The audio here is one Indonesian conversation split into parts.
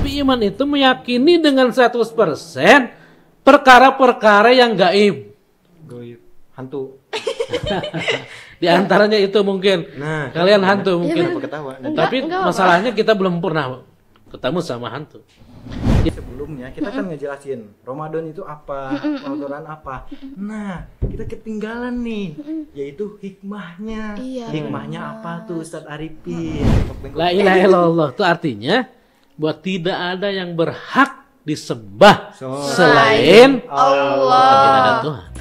Tapi iman itu meyakini dengan 100% perkara-perkara yang gaib. Goib, hantu. Di antaranya itu mungkin. Nah, Kalian hantu mungkin. Kenapa ketawa? Tapi masalahnya kita belum pernah ketemu sama hantu. Sebelumnya kita kan ngejelasin Ramadan itu apa, Ramadan apa. Nah, kita ketinggalan nih, yaitu hikmahnya. Hikmahnya apa tuh Ustadz Arifin? La ilaha illallah itu artinya bahwa tidak ada yang berhak disembah selain Allah. Tidak ada Tuhan.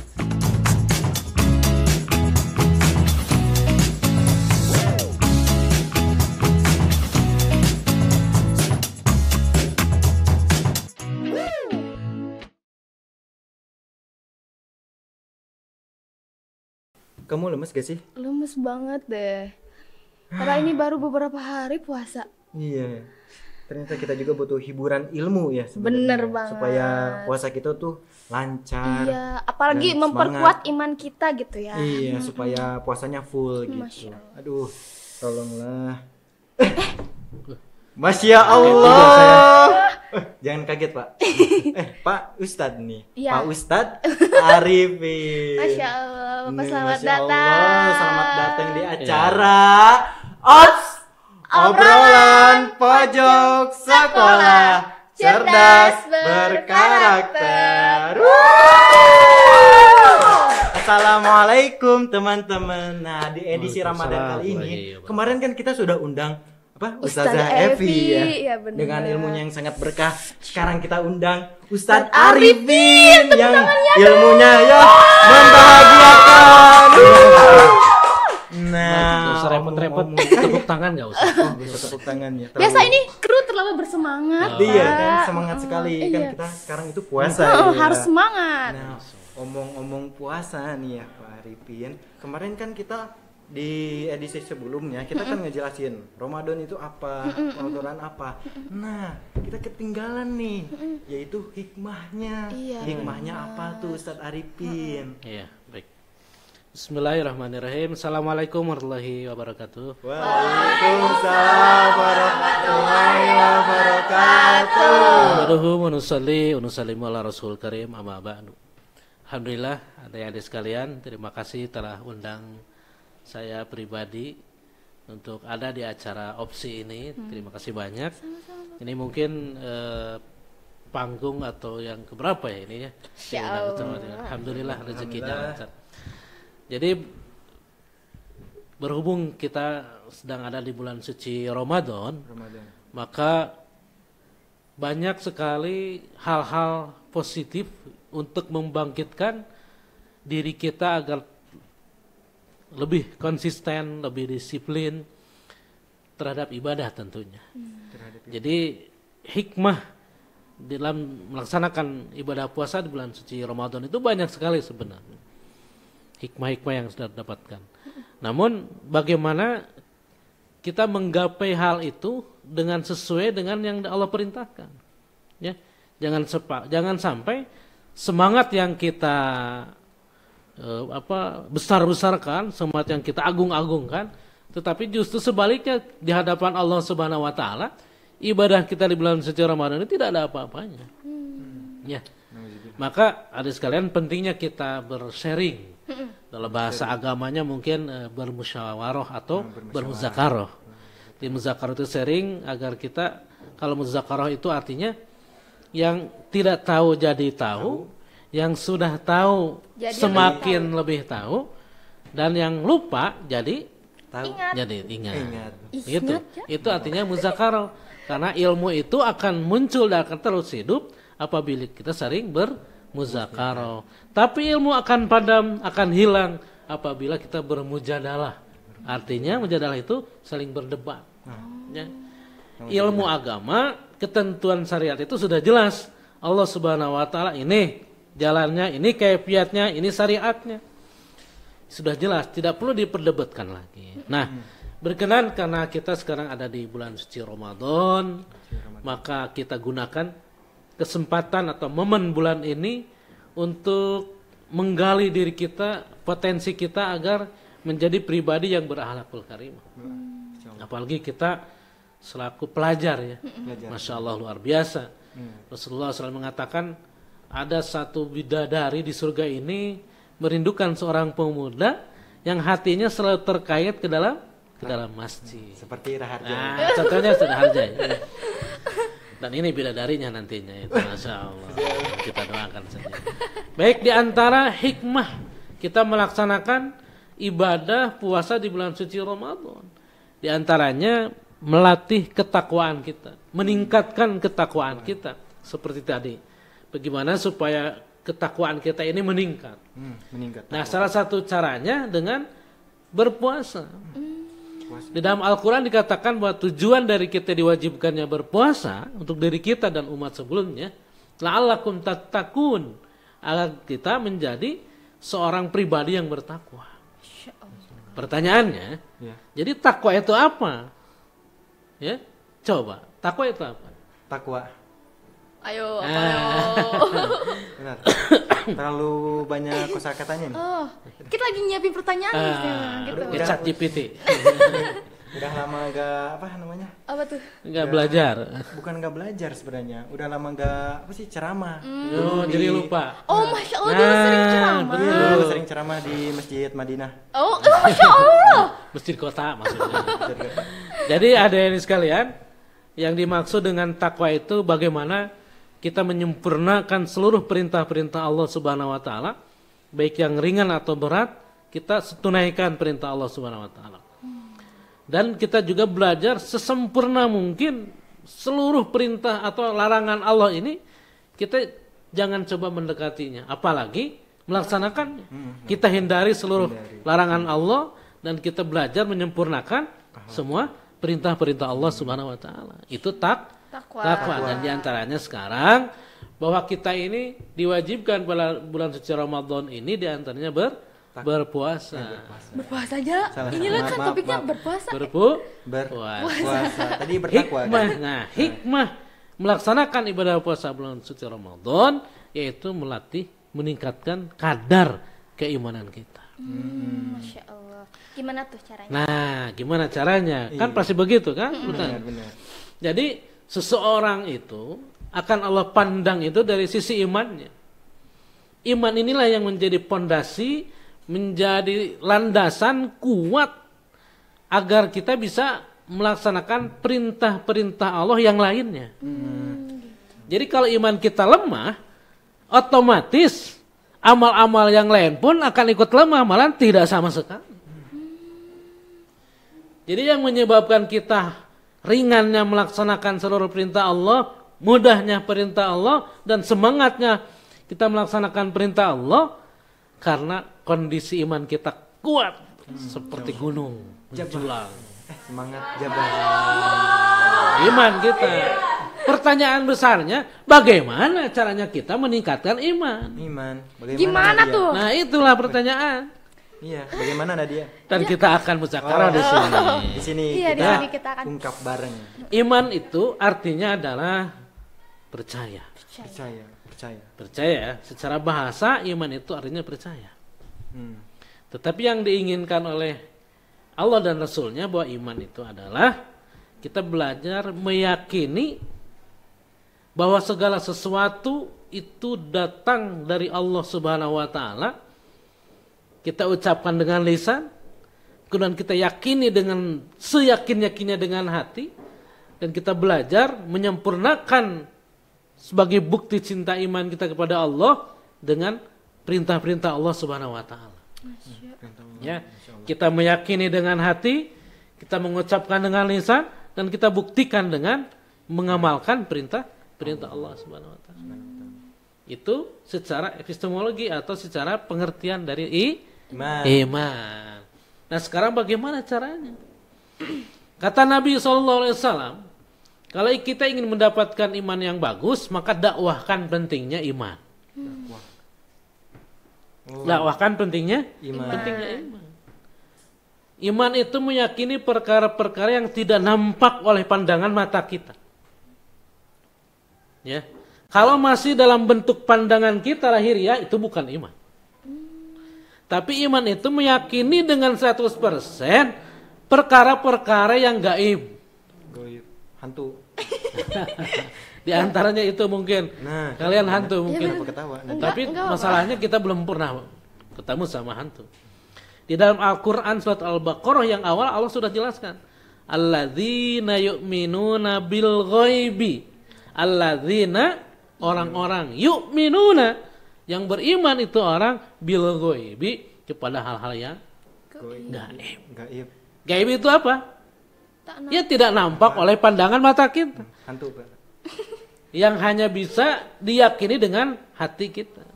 Kamu lemes gak sih? Lemes banget deh. Karena ini baru beberapa hari puasa. Iya. Ternyata kita juga butuh hiburan ilmu ya sebenarnya. Bener banget. Supaya puasa kita tuh lancar. Iya, apalagi dan memperkuat iman kita gitu ya. Iya, supaya puasanya full gitu. Masya Allah. Aduh, tolonglah. Masya Allah. Jangan kaget Pak. Pak Ustadz nih. Iya. Pak Ustadz Arifin. Masya Allah, Bapak Nih, selamat Masya datang. Allah, selamat datang di acara Obrolan Pojok Sekolah Cerdas Berkarakter. Assalamualaikum teman-teman. Nah, di edisi Ramadan kali ini, kemarin kan kita sudah undang Ustazah Evi ya, iya bener. dengan ilmunya yang sangat berkah. Sekarang kita undang Ustadz Arifin yang ilmunya ya membahagiakan. Nah, usah repot-repot tepuk tangan nggak usah. bisa tepuk tangan ya. Biasa ini kru terlalu bersemangat. Iya Pak. kan, semangat sekali kan Iya. kita sekarang itu puasa. Oh, ya. harus semangat. Nah, omong-omong puasa nih ya Pak Arifin. Kemarin kan kita di edisi sebelumnya kita kan ngejelasin Ramadan itu apa, Ramadan apa. Nah, kita ketinggalan nih, yaitu hikmahnya. Iya, Hikmahnya apa tuh Ustadz Arifin? Iya, baik. Bismillahirrahmanirrahim. Assalamualaikum warahmatullahi wabarakatuh. Waalaikumsalam warahmatullahi wabarakatuh. Wabarakatuh. Menusallimu ala Rasul Karim amma ba'du. Alhamdulillah, adik-adik sekalian, terima kasih telah undang saya pribadi untuk ada di acara opsi ini. Terima kasih banyak. Ini mungkin panggung atau yang keberapa ya ini ya? Alhamdulillah rezekinya lancar. Jadi berhubung kita sedang ada di bulan suci Ramadan, maka banyak sekali hal-hal positif untuk membangkitkan diri kita agar lebih konsisten, lebih disiplin terhadap ibadah tentunya. Jadi hikmah dalam melaksanakan ibadah puasa di bulan suci Ramadan itu banyak sekali sebenarnya. Hikmah-hikmah yang sudah didapatkan. Namun bagaimana kita menggapai hal itu dengan sesuai dengan yang Allah perintahkan. Ya, jangan sampai semangat yang kita besar-besarkan, semangat yang kita agung-agungkan, tetapi justru sebaliknya di hadapan Allah Subhanahu wa taala, ibadah kita di bulan suci Ramadan ini tidak ada apa-apanya. Ya. Maka adik sekalian pentingnya kita bersharing. Dalam bahasa agamanya mungkin bermusyawarah atau bermuzakarah. Di muzakarah itu sharing agar kita, kalau muzakarah itu artinya yang tidak tahu jadi tahu, yang sudah tahu jadi semakin lebih tahu, dan yang lupa jadi tahu, jadi ingat. Itu artinya muzakarah. Karena ilmu itu akan muncul dan akan terus hidup apabila kita sering bermuzakarah. Tapi ilmu akan padam, akan hilang apabila kita bermujadalah. Artinya mujadalah itu saling berdebat. Ya. Ilmu agama, ketentuan syariat itu sudah jelas. Allah Subhanahu wa taala ini jalannya, ini kaifiatnya, ini syariatnya. Sudah jelas, tidak perlu diperdebatkan lagi. Nah, berkenan karena kita sekarang ada di bulan suci Ramadan, maka kita gunakan kesempatan atau momen bulan ini untuk menggali diri kita, potensi kita agar menjadi pribadi yang berakhlakul karimah. Apalagi kita selaku pelajar ya. Belajar. Masya Allah luar biasa. Rasulullah SAW mengatakan ada satu bidadari di surga ini merindukan seorang pemuda yang hatinya selalu terkait ke dalam masjid. Seperti Raharja. Nah, contohnya sudah Harja ya. Dan ini bidadarinya nantinya itu, Masya Allah. Kita doakan saja. Baik, di antara hikmah kita melaksanakan ibadah puasa di bulan suci Ramadan, di antaranya melatih ketakwaan kita, meningkatkan ketakwaan kita. Seperti tadi, bagaimana supaya ketakwaan kita ini meningkat. Meningkat. Nah, salah satu caranya dengan berpuasa. Puasa. Di dalam Al-Quran dikatakan bahwa tujuan dari kita diwajibkannya berpuasa untuk diri kita dan umat sebelumnya, la'allakum tattaqun, agar kita menjadi seorang pribadi yang bertakwa. Pertanyaannya, Ya. jadi takwa itu apa? Ya, coba, takwa itu apa? Takwa. Ayo, apa Ah. ayo? Benar. Terlalu banyak kosakatanya nih. Oh, kita lagi nyiapin pertanyaan nih sekarang, gitu. udah. Chat GPT, Udah lama gak apa namanya? Apa tuh? nggak belajar. Bukan gak belajar sebenarnya. Udah lama gak apa sih ceramah. Oh, jadi lupa. Oh, Masya Allah, dulu sering ceramah. Dulu sering ceramah di Masjid Madinah. Oh, Masya Allah. Masjid kota maksudnya. Jadi ada ini sekalian, yang dimaksud dengan takwa itu bagaimana kita menyempurnakan seluruh perintah-perintah Allah Subhanahu wa taala, baik yang ringan atau berat, kita tunaikan perintah Allah Subhanahu wa taala. Dan kita juga belajar sesempurna mungkin seluruh perintah atau larangan Allah ini kita jangan coba mendekatinya, apalagi melaksanakannya. Kita hindari seluruh larangan Allah dan kita belajar menyempurnakan semua perintah-perintah Allah Subhanahu wa taala. Itu takwa. Dan diantaranya sekarang bahwa kita ini diwajibkan pada bulan suci Ramadan ini diantaranya berpuasa. Berpuasa aja. Salah. Ini lah kan Maaf, topiknya maaf. berpuasa. Berpuasa. Tadi bertakwa Hikmah. kan? Nah, hikmah melaksanakan ibadah puasa bulan suci Ramadan yaitu melatih meningkatkan kadar keimanan kita. Masya Allah. Gimana tuh caranya? Nah, gimana caranya? Kan pasti begitu kan? Benar. Jadi seseorang itu akan Allah pandang itu dari sisi imannya. Iman inilah yang menjadi pondasi, menjadi landasan kuat agar kita bisa melaksanakan perintah-perintah Allah yang lainnya. Jadi kalau iman kita lemah, otomatis amal-amal yang lain pun akan ikut lemah, malah tidak sama sekali. Jadi yang menyebabkan kita ringannya melaksanakan seluruh perintah Allah, mudahnya perintah Allah, dan semangatnya kita melaksanakan perintah Allah, karena kondisi iman kita kuat seperti gunung menjulang. Semangat Jabar. Iman kita. Pertanyaan besarnya, bagaimana caranya kita meningkatkan iman? Iman. Gimana Nadia? tuh? Nah, itulah pertanyaan. Iya, bagaimana Nadia? Dan kita akan bicara di sini. Di sini Iya, di kita sini kita akan ungkap bareng. Iman itu artinya adalah percaya. Percaya. Percaya ya. Secara bahasa iman itu artinya percaya. Tetapi yang diinginkan oleh Allah dan Rasulnya bahwa iman itu adalah kita belajar meyakini bahwa segala sesuatu itu datang dari Allah Subhanahu wa taala. Kita ucapkan dengan lisan, kemudian kita yakini dengan seyakin-yakinnya dengan hati, dan kita belajar menyempurnakan sebagai bukti cinta iman kita kepada Allah dengan perintah-perintah Allah Subhanahu wa taala. Ya, kita meyakini dengan hati, kita mengucapkan dengan lisan, dan kita buktikan dengan mengamalkan perintah Allah Subhanahu wa taala. Itu secara epistemologi atau secara pengertian dari iman. Nah, sekarang bagaimana caranya? Kata Nabi SAW, kalau kita ingin mendapatkan iman yang bagus, maka dakwahkan pentingnya iman. Dakwahkan pentingnya Iman. Iman itu meyakini perkara-perkara yang tidak nampak oleh pandangan mata kita. Ya. Kalau masih dalam bentuk pandangan kita lahiriah, itu bukan iman. Tapi iman itu meyakini dengan 100% perkara-perkara yang gaib. hantu. Di antaranya itu mungkin. Nah, Kalian hantu mungkin. Kenapa ketawa? Nanti. Tapi Enggak masalahnya kita belum pernah ketemu sama hantu. Di dalam Al-Quran surat Al-Baqarah yang awal Allah sudah jelaskan. Alladzina yu'minuna bil ghaibi. Alladzina orang-orang yu'minuna yang beriman itu orang bil ghaibi kepada hal-hal yang gaib. Gaib. Gaib itu apa? Tak Ya tidak nampak oleh pandangan mata kita. Hantu, Pak. Yang hanya bisa diyakini dengan hati kita.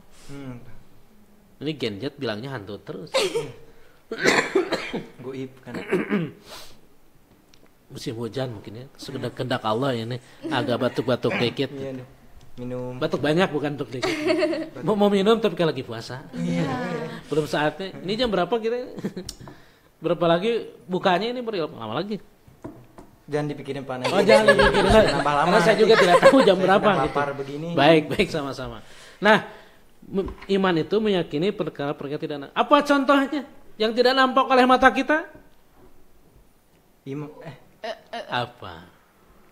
Ini Gen Z bilangnya hantu terus. Goib kan. Musim hujan mungkin ya. Sudah kehendak Allah ini. Agak batuk-batuk dikit. Iya deh. Minum. Batuk banyak bukan batuk dikit. Mau minum tapi kan lagi puasa. Belum saatnya. Ini jam berapa kita? Berapa lagi bukanya ini lama lagi? Jangan dipikirin Pak. Oh jangan dipikirin. Nambah lama. Karena saya juga tidak tahu jam Saya berapa sudah gitu. lapar begini. Baik sama-sama. Nah, iman itu meyakini perkara-perkara tidak nampak. Apa contohnya yang tidak nampak oleh mata kita? Apa?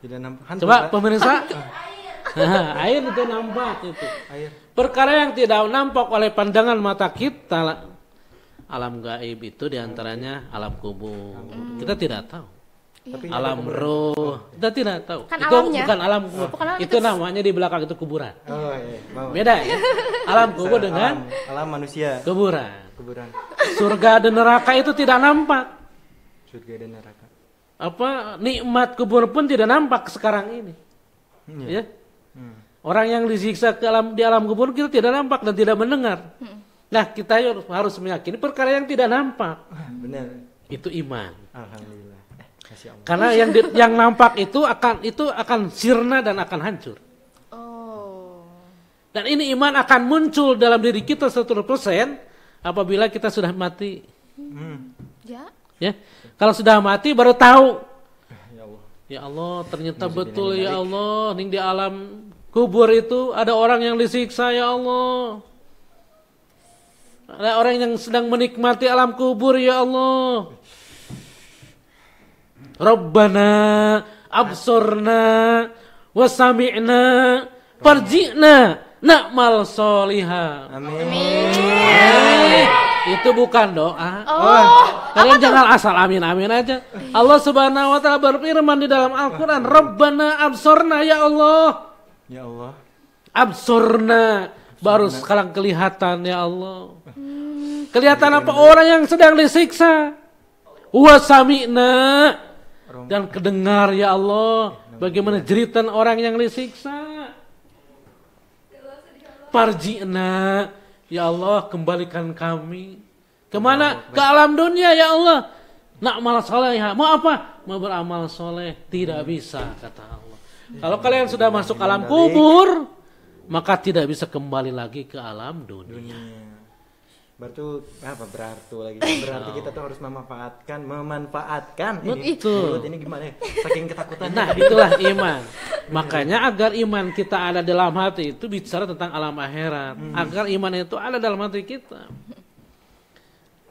Tidak nampak. Hantu, Coba Pak. pemirsa. Air itu nampak itu. Air. Perkara yang tidak nampak oleh pandangan mata kita, alam gaib itu diantaranya alam kubur. Kita tidak tahu. Tapi Alam roh, kita tidak tahu. Kan Itu alamnya. bukan alam kubur. Bukan alam, Itu namanya di belakang itu kuburan. Oh iya. Mau. Beda ya. Alam kubur dengan alam manusia. kuburan. Kuburan. Surga dan neraka itu tidak nampak. Surga dan neraka. Apa nikmat kubur pun tidak nampak sekarang ini. Ya. Orang yang disiksa di alam kubur kita tidak nampak dan tidak mendengar. Nah, kita harus meyakini perkara yang tidak nampak. Benar. Itu iman. Alhamdulillah. Masya Allah. Karena yang nampak itu akan sirna dan akan hancur. Oh. Dan ini iman akan muncul dalam diri kita 100% apabila kita sudah mati. Ya. Ya. Kalau sudah mati baru tahu. Ya Allah. Ya Allah, ternyata betul ya Allah, ning di alam kubur itu ada orang yang disiksa ya Allah. Ada orang yang sedang menikmati alam kubur ya Allah. Rabbana absorna wasami'na farji'na na'mal solihah. Amin. Itu bukan doa. Oh. Kalian jangan asal amin-amin aja. Allah Subhanahu wa taala berfirman di dalam Al-Qur'an, "Rabbana absorna ya Allah." Ya Allah. Absorna baru sekarang kelihatan ya Allah. Kelihatan apa? Orang yang sedang disiksa. Wasami'na dan kedengar ya Allah bagaimana jeritan orang yang disiksa. Farji'na ya Allah, kembalikan kami. Kemana? Ke alam dunia ya Allah. Na'mal soleh. Mau apa? Mau beramal soleh. Tidak bisa kata Allah. Kalau kalian sudah masuk alam kubur, maka tidak bisa kembali lagi ke alam dunia. Berarti kita tuh harus memanfaatkan ini. Betul. Ini gimana ya? Saking ketakutan. Nah, itulah iman. Makanya agar iman kita ada dalam hati itu bicara tentang alam akhirat. Agar iman itu ada dalam hati kita.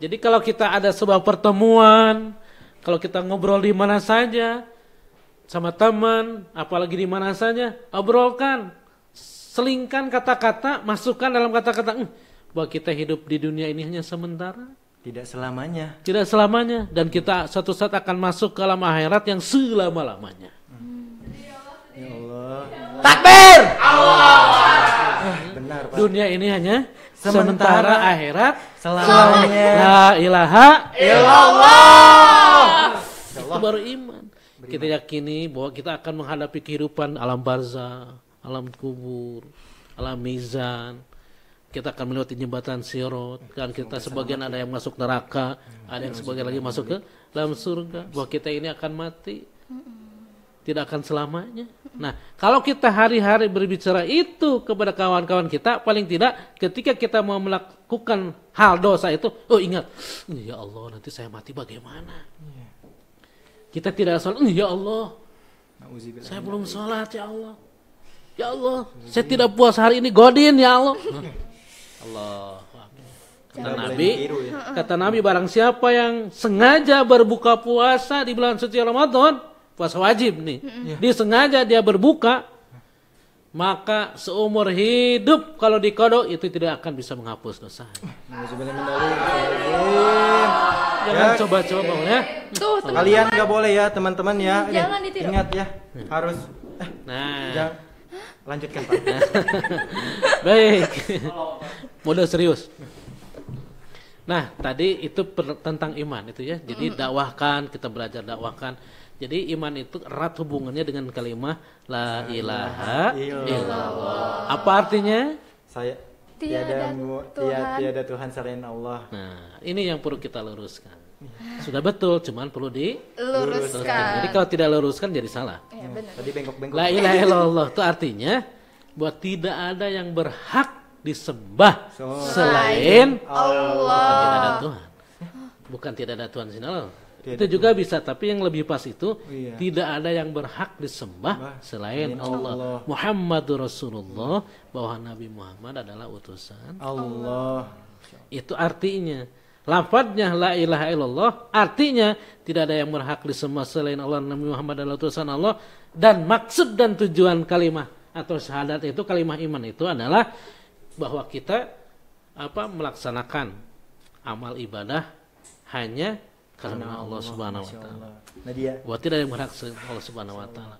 Jadi kalau kita ada sebuah pertemuan, kalau kita ngobrol di mana saja sama teman, apalagi di mana saja, obrolkan, selingkan kata-kata, masukkan dalam kata-kata bahwa kita hidup di dunia ini hanya sementara. Tidak selamanya. Tidak selamanya. Dan kita suatu saat akan masuk ke alam akhirat yang selama-lamanya. Ya Allah. Takbir! Benar, Pak. Dunia ini hanya sementara, akhirat Selamanya. La ilaha illallah. Itu baru iman. Kita yakini bahwa kita akan menghadapi kehidupan alam barzah, alam kubur, alam mizan. Kita akan melewati jembatan Sirot. Kan kita sebagian ada yang masuk neraka, ada yang sebagian lagi masuk ke dalam surga. Bahwa kita ini akan mati. Tidak akan selamanya. Nah, kalau kita hari-hari berbicara itu kepada kawan-kawan kita, paling tidak ketika kita mau melakukan hal dosa itu, oh ingat, ya Allah nanti saya mati bagaimana? Kita tidak sholat, ya Allah, saya belum sholat ya Allah. Ya Allah, saya tidak puas hari ini, godin ya Allah. Allah. Kata Nabi, barang siapa yang sengaja berbuka puasa di bulan suci Ramadan, puasa wajib nih, disengaja dia berbuka, maka seumur hidup kalau dikodok itu tidak akan bisa menghapus dosa. Jangan coba-coba ya. Tuh, Kalian nggak boleh ya teman-teman ya. Jangan ditiru. Ingat ya, harus. Nah, Jangan. Lanjutkan Pak. baik. Mode serius. Nah, tadi itu tentang iman itu ya. Jadi dakwahkan, kita belajar dakwahkan. Jadi iman itu erat hubungannya dengan kalimat la ilaha illallah. Apa artinya? Saya Tiada Tuhan. tiada Tuhan selain Allah. Nah, ini yang perlu kita luruskan. Sudah betul, cuman perlu Luruskan. Jadi kalau tidak luruskan jadi salah. Ya, benar. Tadi bengkok-bengkok. La ilaha illallah itu artinya bahwa tidak ada yang berhak disembah selain Allah. tidak ada Tuhan. Bukan tidak ada Tuhan selain Allah. Itu juga bisa, tapi yang lebih pas itu tidak ada yang berhak disembah selain Allah. Muhammadur Rasulullah, bahwa Nabi Muhammad adalah utusan Allah. Itu artinya lafadznya la ilaha illallah artinya tidak ada yang berhak disembah selain Allah. Nabi Muhammad adalah utusan Allah. Dan maksud dan tujuan kalimah atau syahadat itu, kalimah iman itu adalah bahwa kita melaksanakan amal ibadah hanya karena Allah Subhanahu wa taala. Nadia. Bahwa tidak ada yang berhak selain Allah Subhanahu wa taala.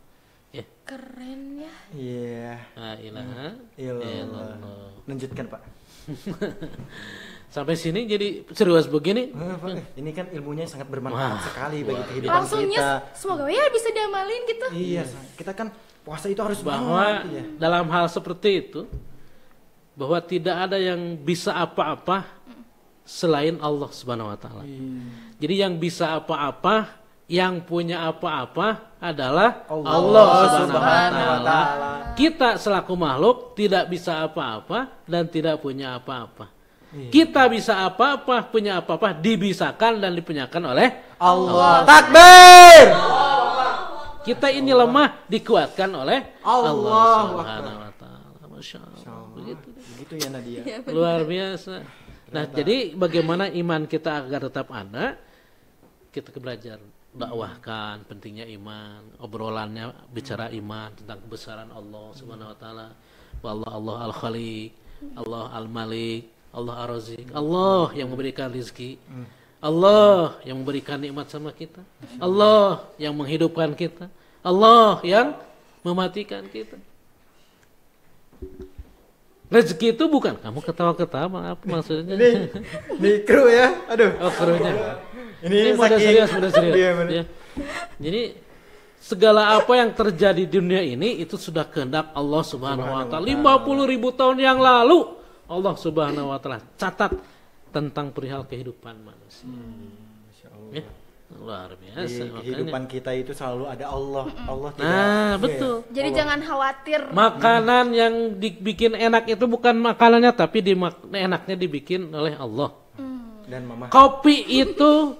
Ya. Keren ya. Iya. La ilaha Illallah. Lanjutkan Pak. Sampai sini jadi serius begini. Ini kan ilmunya sangat bermanfaat sekali bagi kehidupan Langsungnya kita. semoga ya bisa diamalin gitu. Iya, kita kan puasa itu harus Bahwa banget, ya. dalam hal seperti itu, bahwa tidak ada yang bisa apa-apa selain Allah Subhanahu wa taala. Jadi yang bisa apa-apa, yang punya apa-apa adalah Allah Subhanahu wa taala. Kita selaku makhluk tidak bisa apa-apa dan tidak punya apa-apa. Kita bisa apa-apa, punya apa-apa, dibisakan dan dipunyakan oleh Allah. Takbir. Kita ini lemah, dikuatkan oleh Allah Subhanahu wa taala. Masya Allah. Begitu ya Nadia. Luar biasa. Nah, jadi bagaimana iman kita agar tetap ada? Kita belajar dakwahkan pentingnya iman, obrolannya bicara iman tentang kebesaran Allah Subhanahu wa taala. Allah Al-Khaliq, Allah Al-Malik, Allah Ar-Razik, Allah yang memberikan rizki, Allah yang memberikan nikmat sama kita, Allah yang menghidupkan kita, Allah yang mematikan kita. Rezeki itu bukan kamu ketawa-ketawa, apa maksudnya? Ini kru ya, aduh. Oh, krunya. Ini udah serius, udah serius. Iya, bener. Ya. Jadi segala apa yang terjadi di dunia ini itu sudah kehendak Allah Subhanahu wa taala. 50.000 tahun yang lalu Allah Subhanahu wa taala catat tentang perihal kehidupan manusia. Ya. Luar biasa. Di kehidupan kita itu selalu ada Allah. Allah tidak. Nah, betul. Jadi jangan khawatir. Makanan yang dibikin enak itu bukan makanannya, tapi enaknya dibikin oleh Allah. Dan Mama. Kopi itu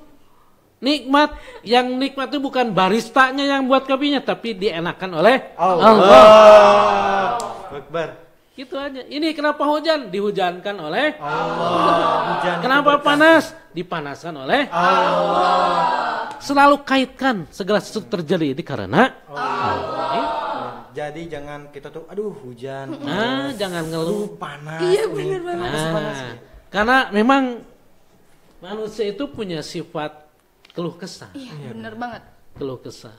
nikmat, yang nikmat itu bukan baristanya yang buat kopinya, tapi dienakan oleh Allah. Akbar. Gitu aja. Ini kenapa hujan? Dihujankan oleh Allah. Hujan kenapa panas? Dipanaskan oleh Allah. Selalu kaitkan segala sesuatu terjadi ini karena Allah. Jadi jangan kita tuh aduh hujan. Nah, jangan ngeluh. Panas. Iya benar banget. Nah, karena memang manusia itu punya sifat keluh kesah. Iya benar banget. Keluh kesah.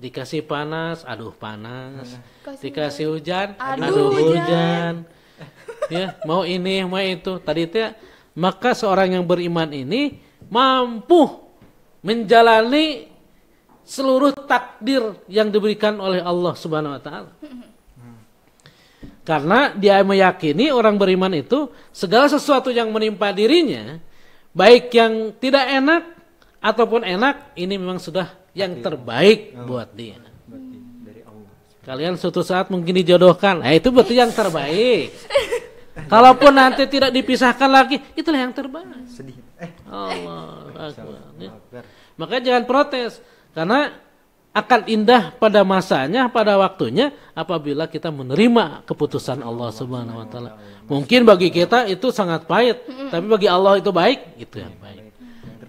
Dikasih panas, aduh panas. Kasih Dikasih hujan, aduh aduh hujan. Ya, mau ini, mau itu. Tadi itu ya, maka seorang yang beriman ini mampu menjalani seluruh takdir yang diberikan oleh Allah Subhanahu wa taala. Karena dia meyakini orang beriman itu segala sesuatu yang menimpa dirinya, baik yang tidak enak ataupun enak, ini memang sudah yang terbaik buat dia. Dari Allah. Kalian suatu saat mungkin dijodohkan, nah itu berarti yang terbaik. Kalaupun nanti tidak dipisahkan lagi, itulah yang terbaik. Sedih. Allah Akbar. Akbar. Makanya jangan protes, karena akan indah pada masanya, pada waktunya apabila kita menerima keputusan Allah Subhanahu wa taala. Mungkin bagi kita itu sangat pahit, tapi bagi Allah itu baik, itu yang baik.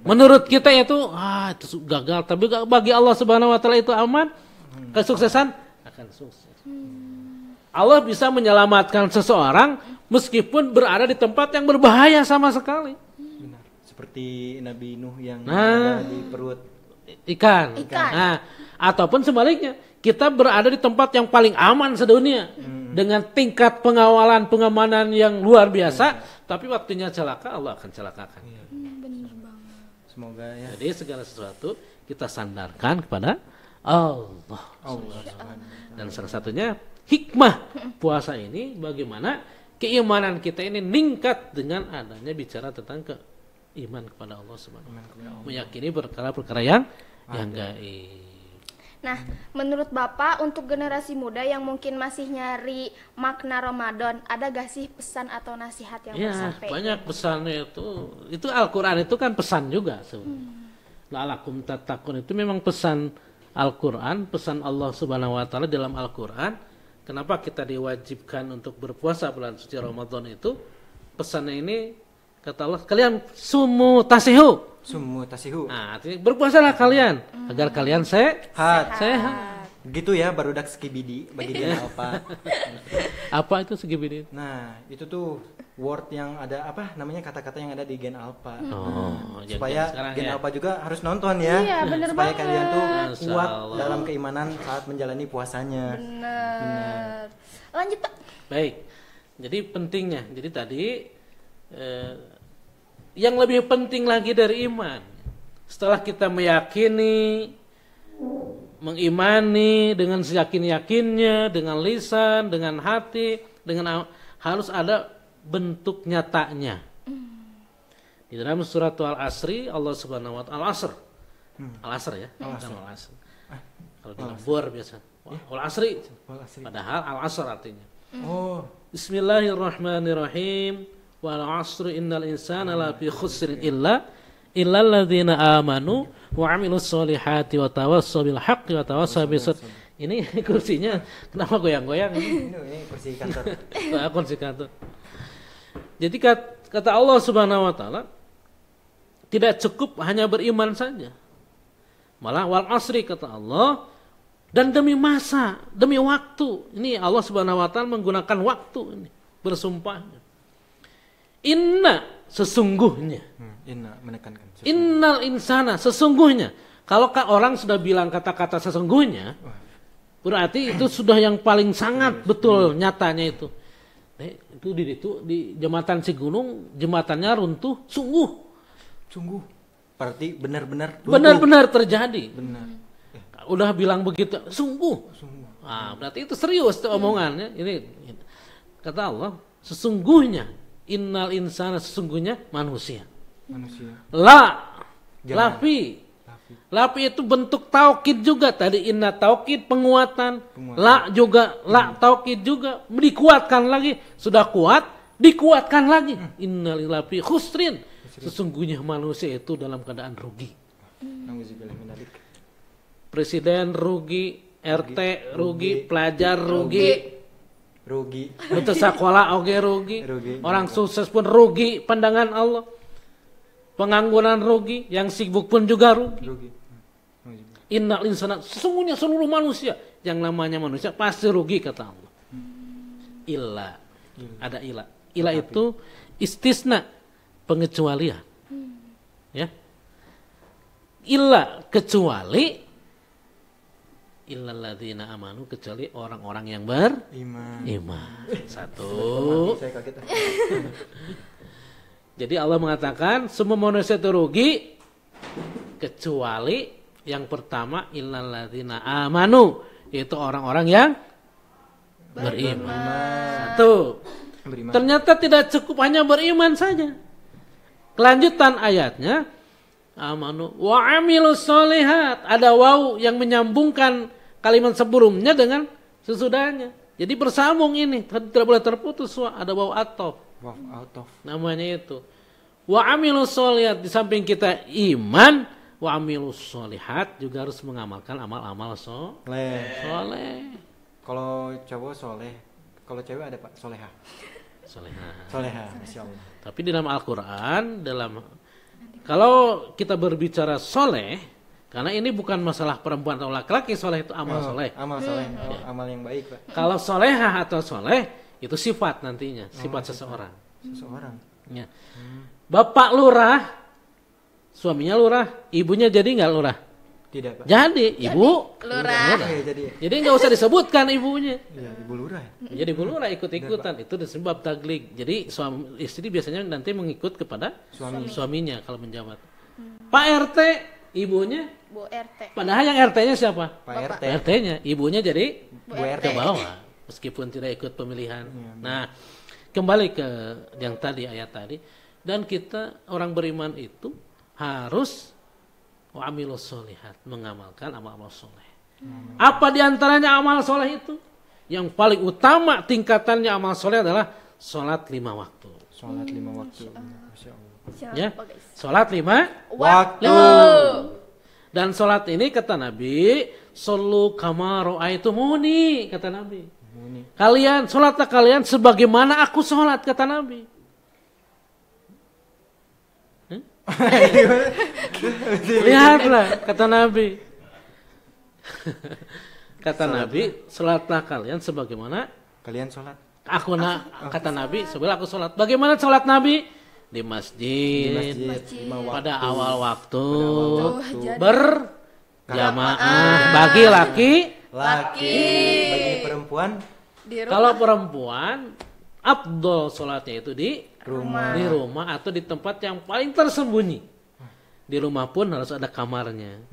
Menurut kita itu itu gagal, tapi bagi Allah Subhanahu wa taala itu aman. Kesuksesan akan sukses. Allah bisa menyelamatkan seseorang meskipun berada di tempat yang berbahaya sama sekali. Benar. Seperti Nabi Nuh yang Nah. ada di perut Ikan. Nah, ataupun sebaliknya, kita berada di tempat yang paling aman sedunia dengan tingkat pengawalan pengamanan yang luar biasa, tapi waktunya celaka Allah akan celakakan. Bener banget. semoga ya. Jadi segala sesuatu kita sandarkan kepada Allah. Dan salah satunya hikmah puasa ini bagaimana keimanan kita ini meningkat dengan adanya bicara tentang iman kepada Allah Subhanahu wa taala. Meyakini perkara-perkara yang gaib. Nah, menurut Bapak untuk generasi muda yang mungkin masih nyari makna Ramadan, ada gak sih pesan atau nasihat yang mau Ya, sampai? banyak pesannya itu. Itu Al-Qur'an itu kan pesan juga sebenarnya. La'alakum tattaqun itu memang pesan Al-Qur'an, pesan Allah Subhanahu wa taala dalam Al-Qur'an. Kenapa kita diwajibkan untuk berpuasa bulan suci Ramadan itu? Pesannya ini kata Allah, kalian sumu tasihu. Sumu tasihu. Nah, artinya berpuasalah kalian agar kalian sehat. Gitu ya barudak skibidi bagi Gen Alpha. Apa itu segini? Nah, itu tuh word yang ada apa namanya kata-kata yang ada di Gen Alpha. Oh, Supaya sekarang Gen ya. Alpha juga harus nonton ya. Iya, bener supaya banget. kalian tuh Masya kuat Allah. dalam keimanan saat menjalani puasanya. Bener. Lanjut Pak. Baik. Jadi pentingnya. Jadi tadi yang lebih penting lagi dari iman. Setelah kita meyakini, mengimani dengan seyakin-yakinnya, dengan lisan, dengan hati, harus ada bentuk nyatanya. Di dalam surat Al-Asri Allah Subhanahu wa taala Al-Asr. Al-Asr ya. Al-Asr. Kalau di lembur biasa. Al-Asri. Padahal Al-Asr artinya. Oh, Bismillahirrahmanirrahim. Wal 'asri innal insana lafi khusrin illal ladzina amanu wa 'amilus solihati wa tawassaw bil haqqi wa tawassaw bis sabr. Ini kursinya kenapa goyang-goyang ini? ini kursi kantor. Kursi kantor. Jadi kata Allah Subhanahu wa taala tidak cukup hanya beriman saja. Malah wal 'asri kata Allah dan demi masa, demi waktu. Ini Allah Subhanahu wa taala menggunakan waktu ini bersumpah. Inna sesungguhnya. Inna menekankan. Innal insana sesungguhnya. Kalau orang sudah bilang kata-kata sesungguhnya, berarti itu sudah yang paling sangat betul nyatanya itu. Itu di jembatan Cigunung, jembatannya runtuh, sungguh. Berarti benar-benar terjadi. Benar. Udah bilang begitu, sungguh. Nah, berarti itu serius tuh omongannya. Ini kata Allah, sesungguhnya innal insana sesungguhnya manusia. Lapi itu bentuk taukid juga tadi inna taukid penguatan. La juga la taukid juga dikuatkan lagi. Sudah kuat dikuatkan lagi. Innal lapi khusrin sesungguhnya manusia itu dalam keadaan rugi. Presiden rugi, RT rugi, pelajar rugi. Untuk sekolah oke rugi. Orang sukses pun rugi pandangan Allah. Pengangguran rugi, yang sibuk pun juga rugi. Innal insana sesungguhnya seluruh manusia, yang namanya manusia pasti rugi kata Allah. Illa. Ada illa. Illa itu istisna, pengecualian. Ya. Illa kecuali illalladzina amanu kecuali orang-orang yang beriman. Satu. Saya kaget. Jadi Allah mengatakan semua manusia itu rugi kecuali yang pertama illalladzina amanu, yaitu orang-orang yang beriman. Satu. Ternyata tidak cukup hanya beriman saja. Kelanjutan ayatnya amanu wa amilus solihat, ada waw yang menyambungkan kalimat sebelumnya dengan sesudahnya. Jadi bersambung ini, tidak boleh terputus. Ada waw atof. Namanya itu. Wa amilus solihat, di samping kita iman, wa amilus solihat juga harus mengamalkan amal-amal soleh. Kalau cowok soleh, kalau cewek ada Pak Soleha. Masya Allah. Tapi di dalam Al-Quran, dalam Kalau kita berbicara soleh, karena ini bukan masalah perempuan atau laki-laki, soleh itu amal soleh. Amal soleh, amal yang baik, Pak. Kalau solehah atau soleh itu sifat nantinya, sifat seseorang. Seseorang. Ya. Bapak lurah, suaminya lurah, ibunya jadi nggak lurah? Tidak, Pak. Jadi ibu Lurah. Oke, jadi Jadi nggak usah disebutkan ibunya. iya, Ibu Lurah. Jadi ibu lurah ikut-ikutan, itu disebab taglik. Jadi suami istri biasanya nanti mengikut kepada suaminya kalau menjabat. Pak RT, ibunya, Bu RT. padahal yang RT-nya siapa? Pak RT. RT-nya, ibunya jadi Bu ke RT. bawah meskipun tidak ikut pemilihan. Nah, kembali ke yang tadi ayat tadi, dan kita orang beriman itu harus wa amilus sholihat, mengamalkan amal-amal soleh. Apa diantaranya amal soleh itu? Yang paling utama tingkatannya amal soleh adalah sholat 5 waktu. Sholat 5 waktu. Masya Allah. Ya, Oh, guys. sholat 5 Waktu. dan sholat ini kata Nabi, shollu kama ra'aitumuni, kata Nabi. Muni. Kalian, sholatlah kalian sebagaimana aku sholat, kata Nabi. Lihatlah, kata Nabi. Kata Nabi, sholatlah kalian sebagaimana Kalian sholat aku kata Nabi, sebagaimana aku sholat. Bagaimana sholat Nabi? Di di masjid, masjid 5 waktu. pada awal waktu, jadi- berjamaah bagi laki. Laki, bagi perempuan Di rumah. Kalau perempuan, afdol sholatnya itu di rumah. atau di tempat yang paling tersembunyi. Di rumah pun harus ada kamarnya.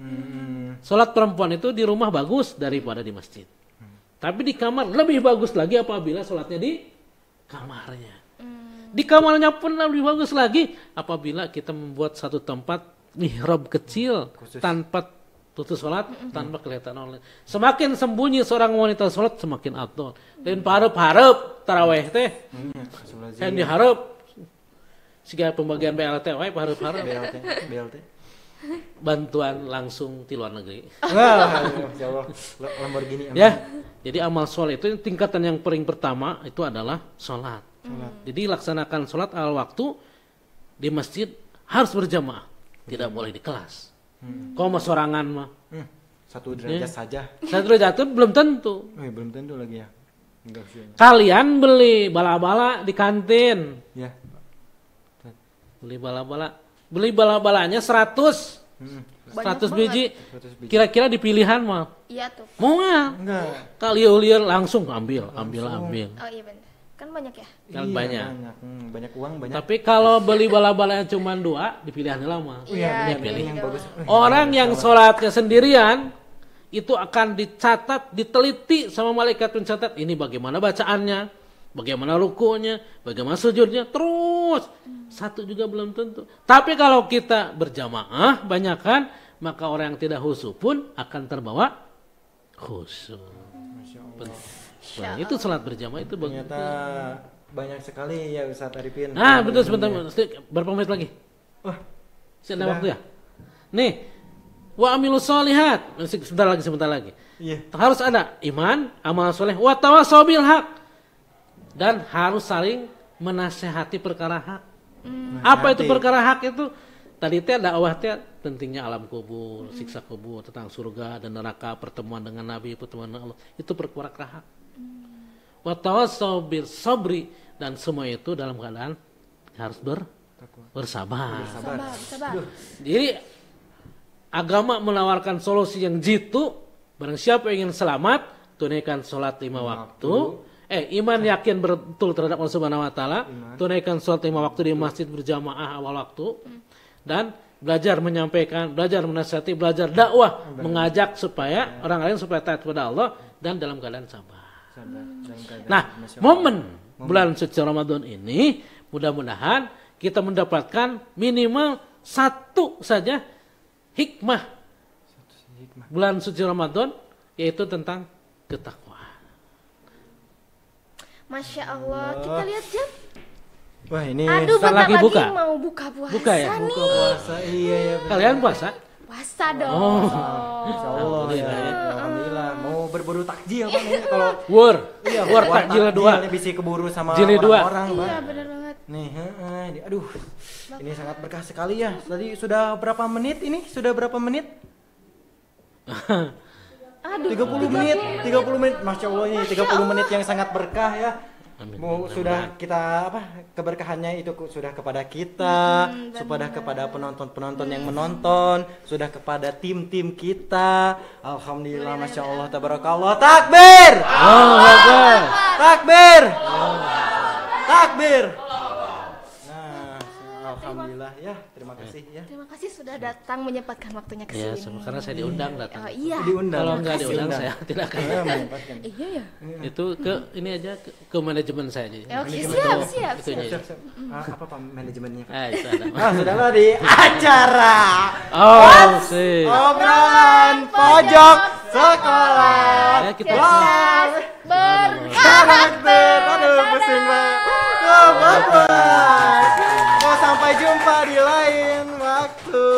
Sholat perempuan itu di rumah bagus daripada di masjid. Tapi di kamar lebih bagus lagi apabila sholatnya di kamarnya. Di kamarnya pun lebih bagus lagi apabila kita membuat satu tempat mihrab kecil Khusus. tanpa tutup sholat, tanpa kelihatan oleh. Semakin sembunyi seorang wanita sholat semakin afdol. Dan harap taraweh teh, yang diharap jika pembagian BLT, harap BLT, BLT. bantuan langsung di luar negeri. Wah, Masya Allah. Lamborghini. amin. Ya, jadi amal sholat itu tingkatan yang paling pertama itu adalah sholat. Jadi laksanakan sholat awal waktu di masjid harus berjamaah, tidak boleh di kelas. Kalau mau sorangan mah, 1 derajat saja. satu jatuh belum tentu. Belum tentu lagi ya. Enggak sih. Kalian beli bala-bala di kantin, Ya. beli bala-balanya 100 Banyak biji. 100 biji. Kira-kira di pilihan mah, Iya tuh. mau nggak? Enggak. Kali liur langsung ambil. Oh iya benar. Kan banyak ya. Kan Iya, banyak. Banyak uang, banyak. Tapi kalau beli bala-balanya cuma 2, di pilihan lama. Iya, pilih yang bagus. Orang yang sholatnya sendirian itu akan dicatat, diteliti sama malaikat pencatat. Ini bagaimana bacaannya, bagaimana rukunya, bagaimana sujudnya, terus. Satu juga belum tentu. Tapi kalau kita berjamaah banyakkan, maka orang yang tidak khusyuk pun akan terbawa khusyuk. Nah, itu sholat berjamaah itu bagus. Ternyata banyak sekali ya Ustaz Arifin. Nah, betul sebentar. Berapa menit lagi? Wah, Masih ada sudah. waktu ya? Nih, wa amilus sholihat. Sebentar lagi. Iya. Harus ada iman, amal soleh, wa tawassaw bil haq. Dan harus saling menasehati perkara hak. Apa itu perkara hak itu? Tadi teh dakwah teh pentingnya alam kubur, siksa kubur, tentang surga dan neraka, pertemuan dengan Nabi, pertemuan dengan Allah. Itu perkara hak. Wa tawassaw bil sabri, dan semua itu dalam keadaan harus bersabar. Sabar. Jadi agama menawarkan solusi yang jitu. Barang siapa yang ingin selamat, tunaikan sholat 5 waktu. Iman yakin betul terhadap Allah Subhanahu Wa Taala. Tunaikan sholat 5 waktu di masjid berjamaah awal waktu. Dan belajar menyampaikan, belajar menasihati, belajar dakwah, mengajak supaya orang lain supaya taat kepada Allah dan dalam keadaan sabar. Nah, momen bulan suci Ramadan ini mudah-mudahan kita mendapatkan minimal satu saja hikmah bulan suci Ramadan, yaitu tentang ketakwaan. Masya Allah, kita lihat jam. Wah, ini Aduh, Bentar bentar lagi lagi buka. mau buka puasa Buka ya? nih. buka puasa. Iya ya. benar. Kalian puasa? Puasa dong. Insya Allah ya. Alhamdulillah. Mau berburu takjil Bang ini kalau Wur iya, takjil 2. Ini bisa keburu sama Jilid dua. orang-orang, Bang. Iya, benar banget. Nih, aduh, ini sangat berkah sekali ya. Tadi sudah berapa menit ini? Sudah berapa menit? Aduh, 30 menit, 30 menit. Masya Allah ini 30 menit yang sangat berkah ya. Sudah kita keberkahannya itu sudah kepada kita, sudah kepada penonton-penonton yang menonton, sudah kepada tim-tim kita. Alhamdulillah, Masya Allah, tabarakallah. Takbir! Takbir! Takbir! Alhamdulillah ya, terima kasih ya. Terima kasih sudah datang menyempatkan waktunya ke Ya, sini. karena saya diundang datang. Oh, iya. Diundang. Kalau nggak diundang saya tidak akan. Iya ya. Itu ke ini aja ke manajemen saya aja. Oke, siap, siap. Itunya aja. Siap. Apa Pak manajemennya? Pak? Itu ada. Sudahlah di acara. Oh, sih. Obrolan pojok sekolah. Ya, kita Karakter. Aduh, pusing banget. Bye-bye. Sampai jumpa di lain waktu.